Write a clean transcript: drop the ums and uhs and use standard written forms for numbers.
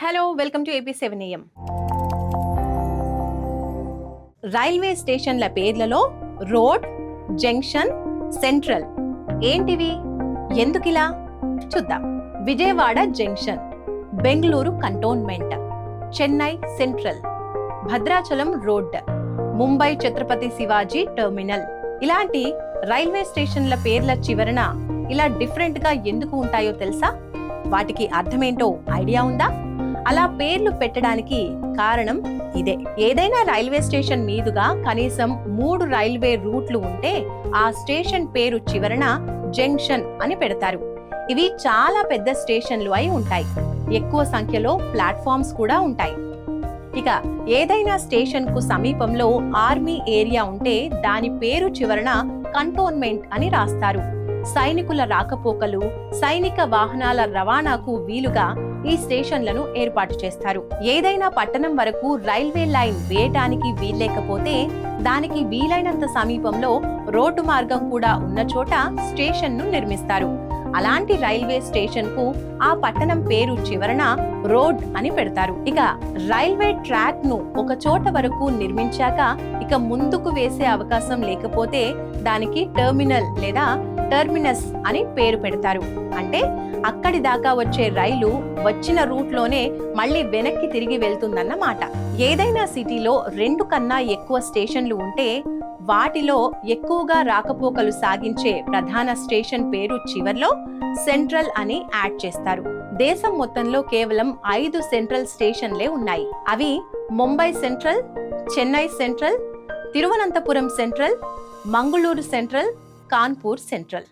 Hello welcome to AP7AM. Railway స్టేషన్ల పేర్లలో road, junction, central ఏంటివి? ఎందుకిలా? చూద్దాం. Vijayawada junction, Bengaluru cantonment, Chennai central, Bhadrachalam road, Mumbai Chhatrapati Shivaji terminal. ఇలాంటి రైల్వే స్టేషన్ల పేర్ల చివరన ఇలా డిఫరెంట్ గా ఎందుకు ఉంటాయో తెలుసా? వాటికి అర్థమేంటో ఐడియా ఉందా? అలా పేర్లు పెట్టడానికి కారణం ఇదే. ఏదైనా రైల్వే స్టేషన్ మీదుగా కనీసం 3 రైల్వే రూట్లు ఉంటే ఆ స్టేషన్ పేరు చివరన జంక్షన్ అని పెడతారు. ఇవి చాలా పెద్ద స్టేషన్లు అయి ఉంటాయి. ఎక్కువ సంఖ్యలో ప్లాట్ఫామ్స్ కూడా ఉంటాయి. ఇక ఏదైనా స్టేషన్ కు సమీపంలో ఆర్మీ ఏరియా ఉంటే దాని పేరు చివరన కంటోన్మెంట్ అని రాస్తారు. సైనికుల రాకపోకలు, సైనిక వాహనాల రవాణాకు వీలుగా ఈ స్టేషన్లను ఏర్పాటు చేస్తారు. ఏదైనా పట్టణం వరకు రైల్వే లైన్ వేయటానికి వీల్లేకపోతే దానికి వీలైనంత సమీపంలో రోడ్డు మార్గం కూడా ఉన్న చోట స్టేషన్ ను నిర్మిస్తారు. అలాంటి రైల్వే స్టేషన్ కు ఆ పట్టణం పేరు చివరన రోడ్ అని పెడతారు. ఇక రైల్వే ట్రాక్ ను ఒక చోట వరకు నిర్మించాక ఇక ముందుకు వేసే అవకాశం లేకపోతే దానికి టెర్మినల్ లేదా టెర్మినస్ అని పేరు పెడతారు. అంటే అక్కడి దాకా వచ్చే రైలు వచ్చిన రూట్ లోనే మళ్ళీ వెనక్కి తిరిగి వెళ్తుందన్నమాట. ఏదైనా సిటీలో 2 కన్నా ఎక్కువ స్టేషన్లు ఉంటే వాటిలో ఎక్కువగా రాకపోకలు సాగించే ప్రధాన స్టేషన్ పేరు చివర్లో సెంట్రల్ అని యాడ్ చేస్తారు. దేశం మొత్తంలో కేవలం 5 సెంట్రల్ స్టేషన్లే ఉన్నాయి. అవి Mumbai central, Chennai central, Thiruvananthapuram central, Mangaluru central, Kanpur central.